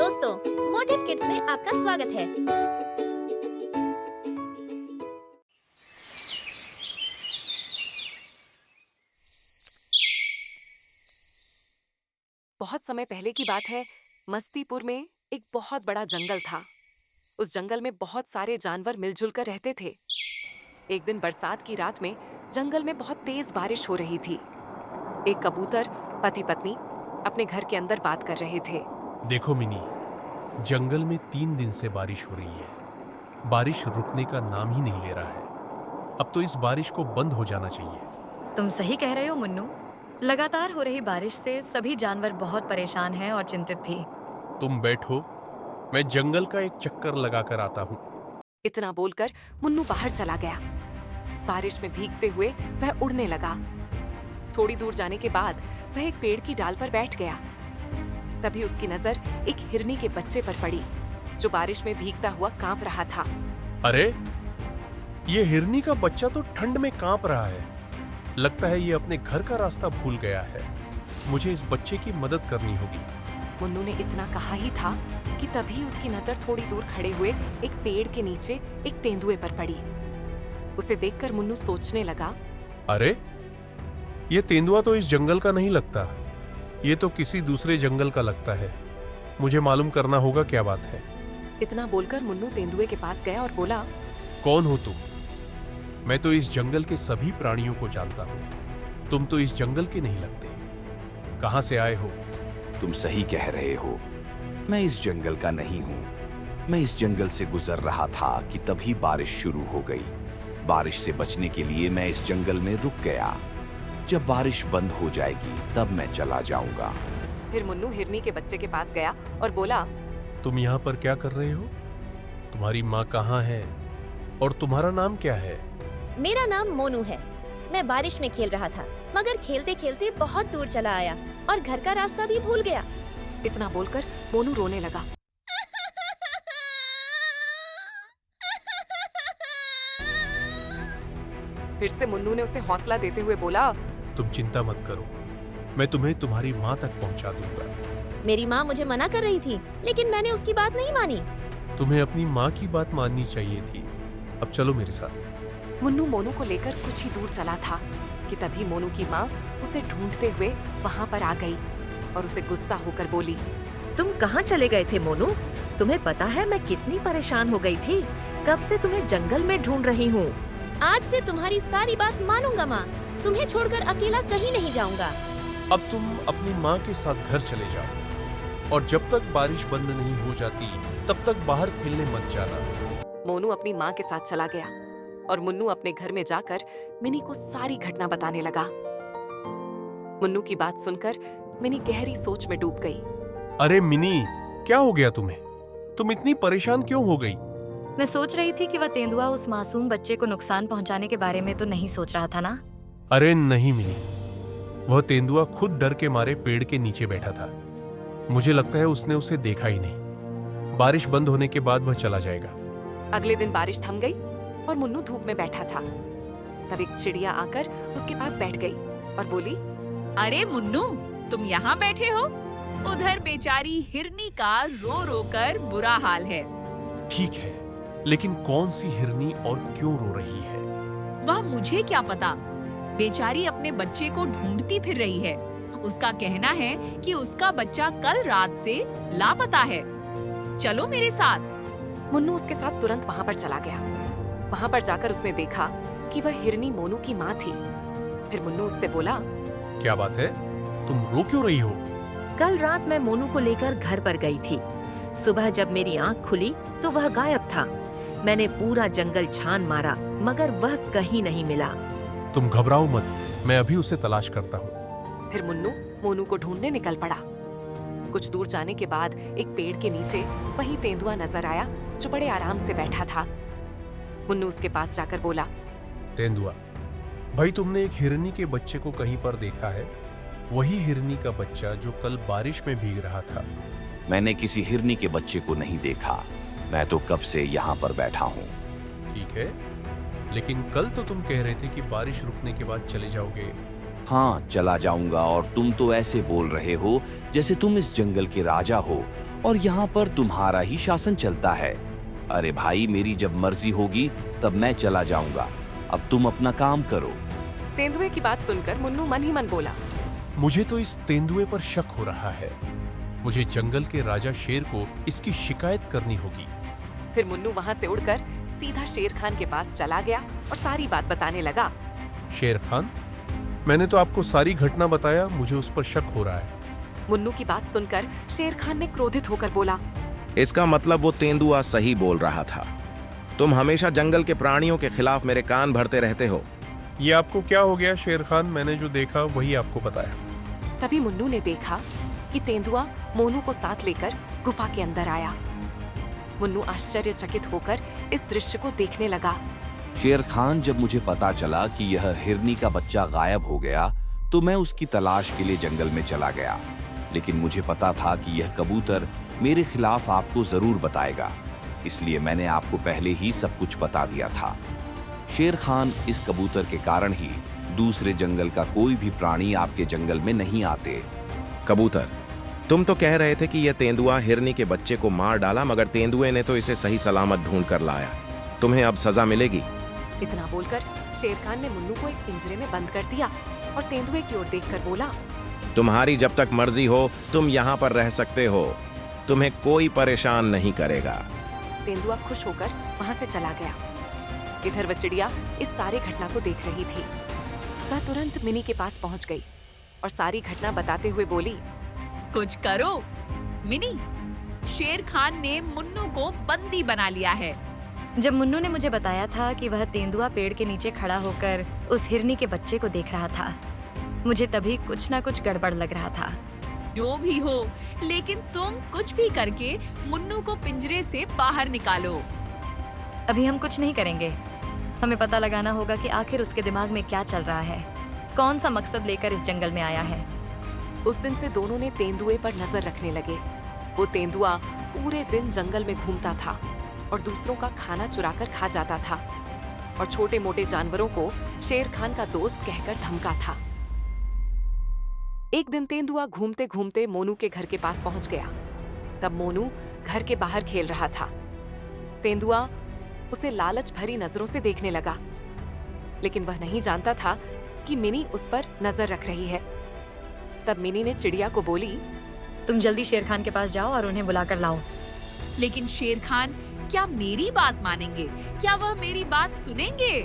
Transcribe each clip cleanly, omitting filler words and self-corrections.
दोस्तों, motive kids में आपका स्वागत है। बहुत समय पहले की बात है। मस्तीपुर में एक बहुत बड़ा जंगल था। उस जंगल में बहुत सारे जानवर मिलजुल कर रहते थे। एक दिन बरसात की रात में जंगल में बहुत तेज बारिश हो रही थी। एक कबूतर पति पत्नी अपने घर के अंदर बात कर रहे थे। देखो मिनी, जंगल में 3 दिन से बारिश हो रही है। बारिश रुकने का नाम ही नहीं ले रहा है। अब तो इस बारिश को बंद हो जाना चाहिए। तुम सही कह रहे हो मुन्नू। लगातार हो रही बारिश से सभी जानवर बहुत परेशान हैं और चिंतित भी। तुम बैठो, मैं जंगल का एक चक्कर लगाकर आता हूँ। इतना बोलकर मुन्नू बाहर चला गया। बारिश में भीगते हुए वह उड़ने लगा। थोड़ी दूर जाने के बाद वह एक पेड़ की डाल पर बैठ गया। तभी उसकी नजर एक हिरनी के बच्चे पर पड़ी, जो बारिश में भीगता हुआ कांप रहा था। अरे, ये हिरनी का बच्चा तो ठंड में कांप रहा है। लगता है ये अपने घर का रास्ता भूल गया है। मुझे इस बच्चे की मदद करनी होगी। मुन्नू ने इतना कहा ही था कि तभी उसकी नजर थोड़ी दूर खड़े हुए एक पेड़ के नीचे एक तेंदुए पर पड़ी। उसे देखकर मुन्नू सोचने लगा, अरे, ये तेंदुआ तो इस जंगल का नहीं लगता। ये तो किसी दूसरे जंगल का लगता है। मुझे मालूम करना होगा क्या बात है। इतना बोलकर मुन्नू तेंदुए के पास गया और बोला, कौन हो तुम? मैं तो इस जंगल के सभी प्राणियों को जानता हूँ। तुम तो इस जंगल के नहीं लगते। कहाँ से आए हो? तुम सही कह रहे हो। मैं इस जंगल का नहीं हूँ। मैं इस जंगल से गुजर रहा था कि तभी बारिश शुरू हो गई। बारिश से बचने के लिए मैं इस जंगल में रुक गया। जब बारिश बंद हो जाएगी तब मैं चला जाऊंगा। फिर मुन्नू हिरनी के बच्चे के पास गया और बोला, तुम यहाँ पर क्या कर रहे हो? तुम्हारी माँ कहाँ है और तुम्हारा नाम क्या है? मेरा नाम मोनू है। मैं बारिश में खेल रहा था, मगर खेलते खेलते बहुत दूर चला आया और घर का रास्ता भी भूल गया। इतना बोलकर मोनू रोने लगा। फिर से मुन्नू ने उसे हौसला देते हुए बोला, तुम चिंता मत करो, मैं तुम्हें तुम्हारी माँ तक पहुँचा दूंगा। मेरी माँ मुझे मना कर रही थी, लेकिन मैंने उसकी बात नहीं मानी। तुम्हें अपनी माँ की बात माननी चाहिए थी। अब चलो मेरे साथ। मुन्नू मोनू को लेकर कुछ ही दूर चला था कि तभी मोनू की माँ उसे ढूंढते हुए वहाँ पर आ गई और उसे गुस्सा होकर बोली, तुम कहाँ चले गए थे मोनू? तुम्हें पता है मैं कितनी परेशान हो गई थी। कब से तुम्हें जंगल में ढूंढ रही हूँ। आज से तुम्हारी सारी बात मानूंगा माँ। तुम्हें छोड़कर अकेला कहीं नहीं जाऊंगा। अब तुम अपनी माँ के साथ घर चले जाओ और जब तक बारिश बंद नहीं हो जाती तब तक बाहर खेलने मत जाना। मोनू अपनी माँ के साथ चला गया और मुन्नू अपने घर में जाकर मिनी को सारी घटना बताने लगा। मुन्नू की बात सुनकर मिनी गहरी सोच में डूब गई। अरे मिनी, क्या हो गया तुम्हें? तुम इतनी परेशान क्यों हो गई? मैं सोच रही थी कि वह तेंदुआ उस मासूम बच्चे को नुकसान पहुंचाने के बारे में तो नहीं सोच रहा था ना। अरे नहीं मिनी, वह तेंदुआ खुद डर के मारे पेड़ के नीचे बैठा था। मुझे लगता है उसने उसे देखा ही नहीं। बारिश बंद होने के बाद वह चला जाएगा। अगले दिन बारिश थम गई और मुन्नू धूप में बैठा था। तब एक चिड़िया आकर उसके पास बैठ गई और बोली, अरे मुन्नू, तुम यहाँ बैठे हो? उधर बेचारी हिरनी का रो रो कर बुरा हाल है। ठीक है, लेकिन कौन सी हिरनी और क्यों रो रही है? वह मुझे क्या पता। बेचारी अपने बच्चे को ढूंढती फिर रही है। उसका कहना है कि उसका बच्चा कल रात से लापता है। चलो मेरे साथ। मुन्नू उसके साथ तुरंत वहाँ पर चला गया। वहाँ पर जाकर उसने देखा कि वह हिरनी मोनू की माँ थी। फिर मुन्नू उससे बोला, क्या बात है? तुम रो क्यों रही हो? कल रात मैं मोनू को लेकर घर पर गई थी। सुबह जब मेरी आँख खुली तो वह गायब था। मैंने पूरा जंगल छान मारा, मगर वह कहीं नहीं मिला। तुम घबराओ मत, मैं अभी उसे तलाश करता हूँ। फिर मुन्नू मोनू को ढूंढने निकल पड़ा। कुछ दूर जाने के बाद एक पेड़ के नीचे वही तेंदुआ नजर आया, जो बड़े आराम से बैठा था। मुन्नू उसके पास जाकर बोला, तेंदुआ भाई, तुमने एक हिरनी के बच्चे को कहीं पर देखा है? वही हिरनी का बच्चा जो कल बारिश में भीग रहा था। मैंने किसी हिरनी के बच्चे को नहीं देखा। मैं तो कब से यहाँ पर बैठा हूँ। ठीक है, लेकिन कल तो तुम कह रहे थे कि बारिश रुकने के बाद चले जाओगे। हाँ, चला जाऊंगा। और तुम तो ऐसे बोल रहे हो जैसे तुम इस जंगल के राजा हो और यहाँ पर तुम्हारा ही शासन चलता है। अरे भाई, मेरी जब मर्जी होगी तब मैं चला जाऊंगा, अब तुम अपना काम करो। तेंदुए की बात सुनकर मुन्नू मन ही मन बोला, मुझे तो इस तेंदुए पर शक हो रहा है। मुझे जंगल के राजा शेर को इसकी शिकायत करनी होगी। फिर मुन्नू वहाँ से उड़कर सीधा शेर खान के पास चला गया और सारी बात बताने लगा। शेर खान, मैंने तो आपको सारी घटना बताया, मुझे उस पर शक हो रहा है। मुन्नू की बात सुनकर शेर खान ने क्रोधित होकर बोला, इसका मतलब वो तेंदुआ सही बोल रहा था। तुम हमेशा जंगल के प्राणियों के खिलाफ मेरे कान भरते रहते हो। ये आपको क्या हो गया शेर खान? मैंने जो देखा वही आपको बताया। तभी मुन्नू ने देखा कि तेंदुआ मोनू को साथ लेकर गुफा के अंदर आया। मुन्नू आश्चर्यचकित होकर इस दृश्य को देखने लगा। शेर खान, जब मुझे पता चला कि यह हिरनी का बच्चा गायब हो गया तो मैं उसकी तलाश के लिए जंगल में चला गया, लेकिन मुझे पता था कि यह कबूतर मेरे खिलाफ आपको जरूर बताएगा, इसलिए मैंने आपको पहले ही सब कुछ बता दिया था। शेर खान, इस कबूतर के कारण ही दूसरे जंगल का कोई भी प्राणी आपके जंगल में नहीं आते। कबूतर, तुम तो कह रहे थे कि यह तेंदुआ हिरनी के बच्चे को मार डाला, मगर तेंदुए ने तो इसे सही सलामत ढूंढ कर लाया। तुम्हें अब सजा मिलेगी। इतना बोलकर शेर खान ने मुन्नू को एक पिंजरे में बंद कर दिया और तेंदुए की ओर देखकर बोला, तुम्हारी जब तक मर्जी हो तुम यहाँ पर रह सकते हो, तुम्हें कोई परेशान नहीं करेगा। तेंदुआ खुश होकर वहाँ से चला गया। इधर वह चिड़िया इस सारी घटना को देख रही थी। वह तुरंत मिनी के पास पहुँच गई और सारी घटना बताते हुए बोली, कुछ करो मिनी, शेर खान ने मुन्नू को बंदी बना लिया है। जब मुन्नू ने मुझे बताया था कि वह तेंदुआ पेड़ के नीचे खड़ा होकर उस हिरनी के बच्चे को देख रहा था, मुझे तभी कुछ ना कुछ गड़बड़ लग रहा था। जो भी हो, लेकिन तुम कुछ भी करके मुन्नू को पिंजरे से बाहर निकालो। अभी हम कुछ नहीं करेंगे, हमें पता लगाना होगा कि आखिर उसके दिमाग में क्या चल रहा है, कौन सा मकसद लेकर इस जंगल में आया है। उस दिन से दोनों ने तेंदुए पर नजर रखने लगे। वो तेंदुआ पूरे दिन जंगल में घूमता था और दूसरों का खाना चुराकर खा जाता था और छोटे मोटे जानवरों को शेर खान का दोस्त कहकर धमका था। एक दिन तेंदुआ घूमते घूमते मोनू के घर के पास पहुंच गया। तब मोनू घर के बाहर खेल रहा था। तेंदुआ उसे लालच भरी नजरों से देखने लगा, लेकिन वह नहीं जानता था कि मिनी उस पर नजर रख रही है। तब मिनी ने चिड़िया को बोली, तुम जल्दी शेर खान के पास जाओ और उन्हें बुलाकर लाओ। लेकिन शेर खान क्या मेरी बात मानेंगे? क्या वह मेरी बात सुनेंगे?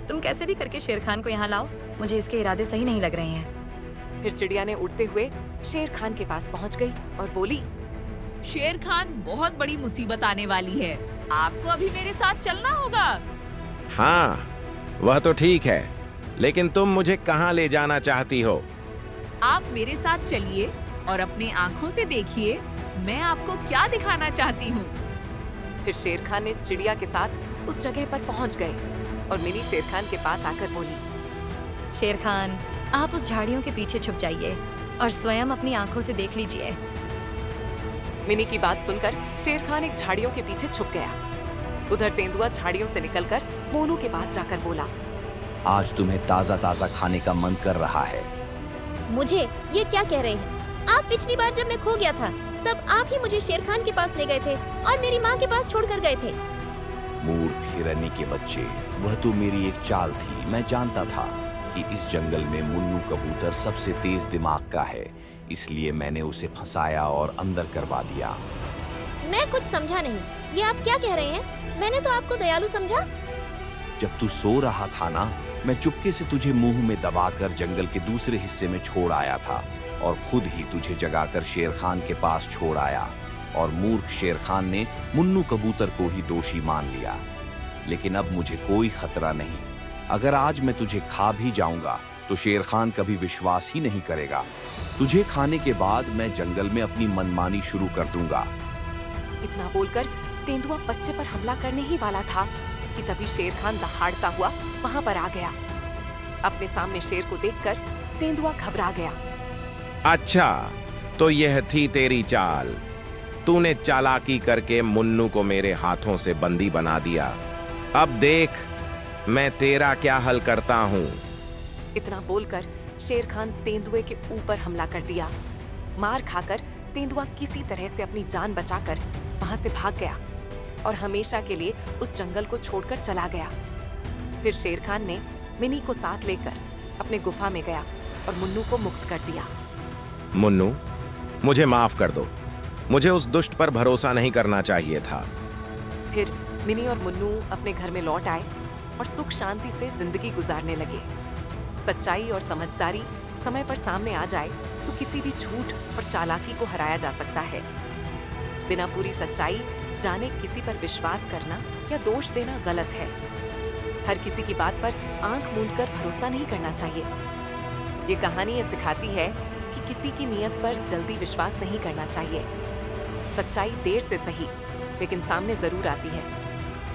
तुम कैसे भी करके शेर खान को यहाँ लाओ, मुझे इसके इरादे सही नहीं लग रहे हैं। फिर चिड़िया ने उड़ते हुए शेर खान के पास पहुंच गई और बोली, शेर खान, बहुत बड़ी मुसीबत आने वाली है, आपको अभी मेरे साथ चलना होगा। हाँ, वह तो ठीक है, लेकिन तुम मुझे कहाँ ले जाना चाहती हो? आप मेरे साथ चलिए और अपने आँखों से देखिए मैं आपको क्या दिखाना चाहती हूँ। फिर शेर खान ने चिड़िया के साथ उस जगह पर पहुंच गए और मिनी शेर खान के पास आकर बोली, शेर खान, आप उस झाड़ियों के पीछे छुप जाइए और स्वयं अपनी आंखों से देख लीजिए। मिनी की बात सुनकर शेर खान एक झाड़ियों के पीछे छुप गया। उधर तेंदुआ झाड़ियों से निकलकर मोनू के पास जाकर बोला, आज तुम्हें ताजा ताजा खाने का मन कर रहा है। मुझे ये क्या कह रहे हैं? आप पिछली बार जब मैं खो गया था तब आप ही मुझे शेर खान के पास ले गए थे और मेरी माँ के पास छोड़कर गए थे। मूर्ख हिरनी के बच्चे, वह तो मेरी एक चाल थी। मैं जानता था कि इस जंगल में मुन्नू कबूतर सबसे तेज दिमाग का है, इसलिए मैंने उसे फंसाया और अंदर करवा दिया। मैं कुछ समझा नहीं, ये आप क्या कह रहे हैं? मैंने तो आपको दयालु समझा। जब तू सो रहा था ना, मैं चुपके से तुझे मुंह में दबाकर जंगल के दूसरे हिस्से में छोड़ आया था और खुद ही तुझे जगाकर शेर खान के पास छोड़ आया। और मूर्ख शेर खान ने मुन्नू कबूतर को ही दोषी मान लिया। लेकिन अब मुझे कोई खतरा नहीं। अगर आज मैं तुझे खा भी जाऊंगा तो शेर खान कभी विश्वास ही नहीं करेगा। तुझे खाने के बाद मैं जंगल में अपनी मनमानी शुरू कर दूंगा। इतना बोलकर तेंदुआ बच्चे पर हमला करने ही वाला था कि तभी शेर खान दहाड़ता हुआ वहां पर आ गया। अपने सामने शेर को देखकर तेंदुआ घबरा गया। अच्छा, तो यह थी तेरी चाल। तूने चालाकी करके मुन्नू को मेरे हाथों से बंदी बना दिया। अब देख मैं तेरा क्या हल करता हूँ। इतना बोलकर शेर खान तेंदुए के ऊपर हमला कर दिया। मार खाकर तेंदुआ किसी तरह से अपनी जान बचाकर वहां से भाग गया और हमेशा के लिए उस जंगल को छोड़कर चला गया। फिर शेर खान ने मिनी को साथ लेकर अपने गुफा में गया और मुन्नू को मुक्त कर दिया। मुन्नू, मुझे माफ कर दो। मुझे उस दुष्ट पर भरोसा नहीं करना चाहिए था। फिर मिनी और मुन्नू अपने घर में लौट आए और सुख शांति से जिंदगी गुजारने लगे। सच्चाई और समझदारी समय पर सामने आ जाए तो किसी भी झूठ और चालाकी को हराया जा सकता है। बिना पूरी सच्चाई जाने किसी पर विश्वास करना या दोष देना गलत है। हर किसी की बात पर आंख मूंदकर भरोसा नहीं करना चाहिए। ये कहानी ये सिखाती है कि किसी की नीयत पर जल्दी विश्वास नहीं करना चाहिए। सच्चाई देर से सही लेकिन सामने जरूर आती है।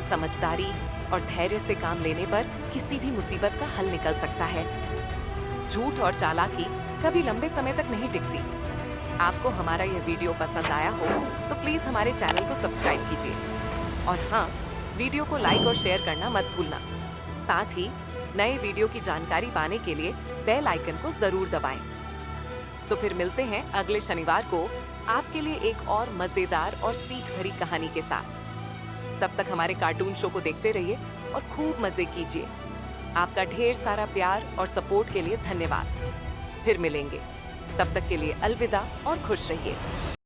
समझदारी और धैर्य से काम लेने पर किसी भी मुसीबत का हल निकल सकता है। झूठ और चालाकी कभी लंबे समय तक नहीं टिकती। आपको हमारा यह वीडियो पसंद आया हो तो प्लीज हमारे चैनल को सब्सक्राइब कीजिए और हाँ, वीडियो को लाइक और शेयर करना मत भूलना। साथ ही नए वीडियो की जानकारी पाने के लिए बेल आइकन को जरूर दबाएं। तो फिर मिलते हैं अगले शनिवार को आपके लिए एक और मजेदार और सीख भरी कहानी के साथ। तब तक हमारे कार्टून शो को देखते रहिए और खूब मजे कीजिए। आपका ढेर सारा प्यार और सपोर्ट के लिए धन्यवाद। फिर मिलेंगे, तब तक के लिए अलविदा और खुश रहिए।